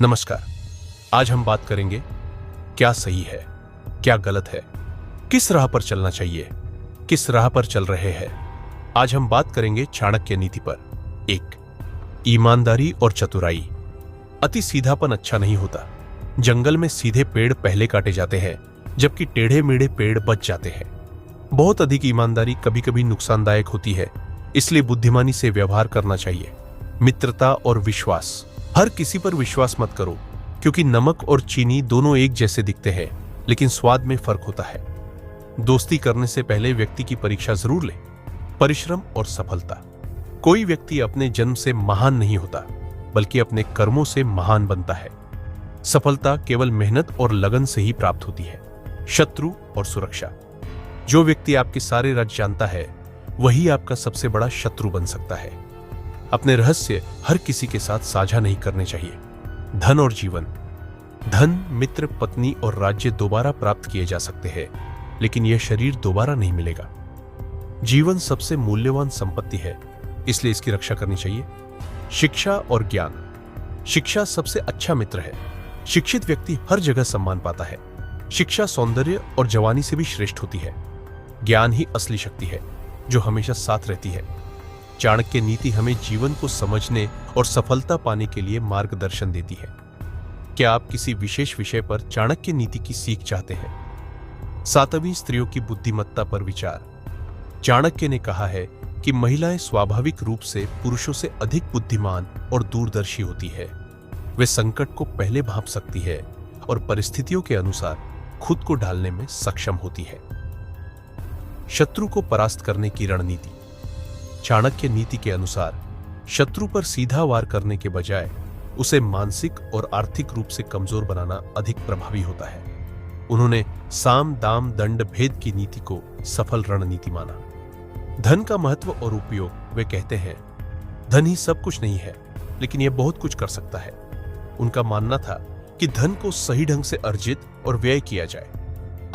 नमस्कार। आज हम बात करेंगे क्या सही है, क्या गलत है, किस राह पर चलना चाहिए, किस राह पर चल रहे हैं। आज हम बात करेंगे चाणक्य नीति पर। 1. ईमानदारी और चतुराई। अति सीधापन अच्छा नहीं होता। जंगल में सीधे पेड़ पहले काटे जाते हैं, जबकि टेढ़े मेढ़े पेड़ बच जाते हैं। बहुत अधिक ईमानदारी कभी कभी नुकसानदायक होती है, इसलिए बुद्धिमानी से व्यवहार करना चाहिए। मित्रता और विश्वास। हर किसी पर विश्वास मत करो, क्योंकि नमक और चीनी दोनों एक जैसे दिखते हैं, लेकिन स्वाद में फर्क होता है। दोस्ती करने से पहले व्यक्ति की परीक्षा जरूर ले। परिश्रम और सफलता। कोई व्यक्ति अपने जन्म से महान नहीं होता, बल्कि अपने कर्मों से महान बनता है। सफलता केवल मेहनत और लगन से ही प्राप्त होती है। शत्रु और सुरक्षा। जो व्यक्ति आपके सारे राज जानता है, वही आपका सबसे बड़ा शत्रु बन सकता है। अपने रहस्य हर किसी के साथ साझा नहीं करने चाहिए। धन और जीवन। धन, मित्र, पत्नी और राज्य दोबारा प्राप्त किए जा सकते हैं, लेकिन यह शरीर दोबारा नहीं मिलेगा। जीवन सबसे मूल्यवान संपत्ति है, इसलिए इसकी रक्षा करनी चाहिए। शिक्षा और ज्ञान। शिक्षा सबसे अच्छा मित्र है। शिक्षित व्यक्ति हर जगह सम्मान पाता है। शिक्षा सौंदर्य और जवानी से भी श्रेष्ठ होती है। ज्ञान ही असली शक्ति है, जो हमेशा साथ रहती है। चाणक्य नीति हमें जीवन को समझने और सफलता पाने के लिए मार्गदर्शन देती है। क्या आप किसी विशेष विषय पर चाणक्य नीति की सीख चाहते हैं? 7वीं स्त्रियों की बुद्धिमत्ता पर विचार। चाणक्य ने कहा है कि महिलाएं स्वाभाविक रूप से पुरुषों से अधिक बुद्धिमान और दूरदर्शी होती है। वे संकट को पहले भांप सकती है और परिस्थितियों के अनुसार खुद को ढालने में सक्षम होती है। शत्रु को परास्त करने की रणनीति। चाणक्य नीति के अनुसार शत्रु पर सीधा वार करने के बजाय उसे मानसिक और आर्थिक रूप से कमजोर बनाना अधिक प्रभावी होता है। उन्होंने साम दाम दंड भेद की नीति को सफल रणनीति माना। धन का महत्व और उपयोग। वे कहते हैं, धन ही सब कुछ नहीं है, लेकिन यह बहुत कुछ कर सकता है। उनका मानना था कि धन को सही ढंग से अर्जित और व्यय किया जाए,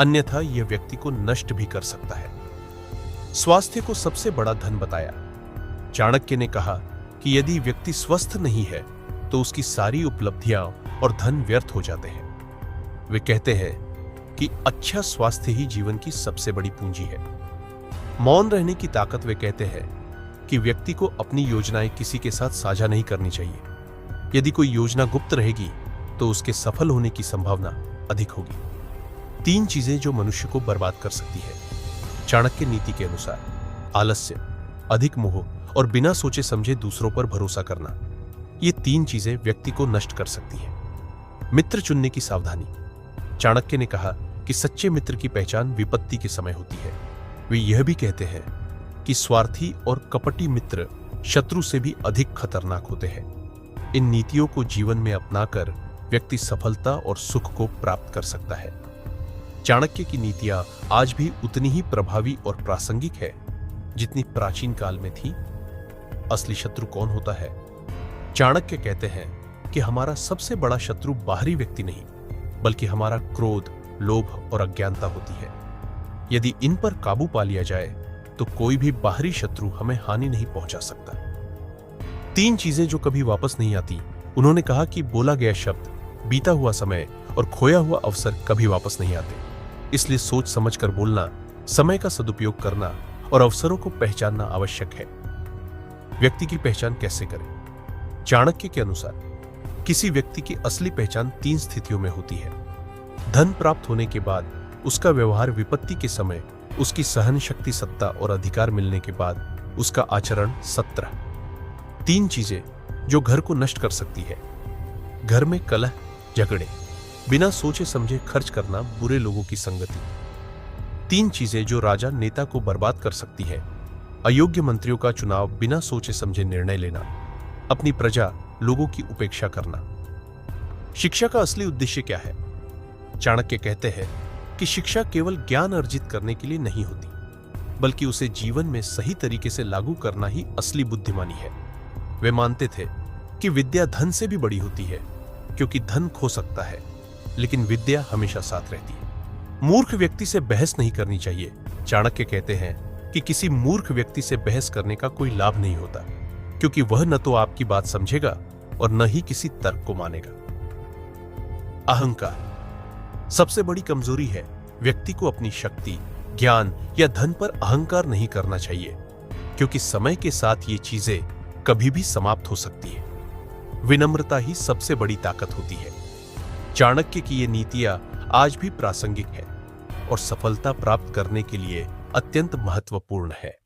अन्यथा यह व्यक्ति को नष्ट भी कर सकता है। स्वास्थ्य को सबसे बड़ा धन बताया। चाणक्य ने कहा कि यदि व्यक्ति स्वस्थ नहीं है, तो उसकी सारी उपलब्धियां और धन व्यर्थ हो जाते हैं। वे कहते हैं कि अच्छा स्वास्थ्य ही जीवन की सबसे बड़ी पूंजी है। मौन रहने की ताकत। वे कहते हैं कि व्यक्ति को अपनी योजनाएं किसी के साथ साझा नहीं करनी चाहिए। यदि कोई योजना गुप्त रहेगी, तो उसके सफल होने की संभावना अधिक होगी। 3 चीजें जो मनुष्य को बर्बाद कर सकती है चाणक्य नीति के अनुसार। आलस्य, अधिक मोह और बिना सोचे समझे दूसरों पर भरोसा करना। ये 3 चीजें व्यक्ति को नष्ट कर सकती हैं। मित्र चुनने की सावधानी। चाणक्य ने कहा कि सच्चे मित्र की पहचान विपत्ति के समय होती है। वे यह भी कहते हैं कि स्वार्थी और कपटी मित्र शत्रु से भी अधिक खतरनाक होते हैं। इन नीतियों को जीवन में अपनाकर व्यक्ति सफलता और सुख को प्राप्त कर सकता है। चाणक्य की नीतियां आज भी उतनी ही प्रभावी और प्रासंगिक है जितनी प्राचीन काल में थी। असली शत्रु कौन होता है? चाणक्य कहते हैं कि हमारा सबसे बड़ा शत्रु बाहरी व्यक्ति नहीं, बल्कि हमारा क्रोध, लोभ और अज्ञानता होती है। यदि इन पर काबू पा लिया जाए, तो कोई भी बाहरी शत्रु हमें हानि नहीं पहुंचा सकता। 3 चीजें जो कभी वापस नहीं आती। उन्होंने कहा कि बोला गया शब्द, बीता हुआ समय और खोया हुआ अवसर कभी वापस नहीं आते। इसलिए सोच समझकर बोलना, समय का सदुपयोग करना और अवसरों को पहचानना आवश्यक है। व्यक्ति की पहचान कैसे करें? चाणक्य के अनुसार किसी व्यक्ति की असली पहचान 3 स्थितियों में होती है। धन प्राप्त होने के बाद, उसका व्यवहार विपत्ति के समय, उसकी सहन शक्ति, सत्ता और अधिकार मिलने के बाद, उसका आचरण 17। 3 चीजें जो घर को नष्ट कर सकती है। घर में कलह, झगड़े, बिना सोचे समझे खर्च करना, बुरे लोगों की संगति। 3 चीजें जो राजा, नेता को बर्बाद कर सकती है। अयोग्य मंत्रियों का चुनाव, बिना सोचे समझे निर्णय लेना, अपनी प्रजा, लोगों की उपेक्षा करना। शिक्षा का असली उद्देश्य क्या है? चाणक्य कहते हैं कि शिक्षा केवल ज्ञान अर्जित करने के लिए नहीं होती, बल्कि उसे जीवन में सही तरीके से लागू करना ही असली बुद्धिमानी है। वे मानते थे कि विद्या धन से भी बड़ी होती है, क्योंकि धन खो सकता है, लेकिन विद्या हमेशा साथ रहती है। मूर्ख व्यक्ति से बहस नहीं करनी चाहिए। चाणक्य कहते हैं कि किसी मूर्ख व्यक्ति से बहस करने का कोई लाभ नहीं होता, क्योंकि वह न तो आपकी बात समझेगा और न ही किसी तर्क को मानेगा। अहंकार सबसे बड़ी कमजोरी है। व्यक्ति को अपनी शक्ति, ज्ञान या धन पर अहंकार नहीं करना चाहिए, क्योंकि समय के साथ ये चीजें कभी भी समाप्त हो सकती है। विनम्रता ही सबसे बड़ी ताकत होती है। चाणक्य की ये नीतियां आज भी प्रासंगिक है और सफलता प्राप्त करने के लिए अत्यंत महत्वपूर्ण है।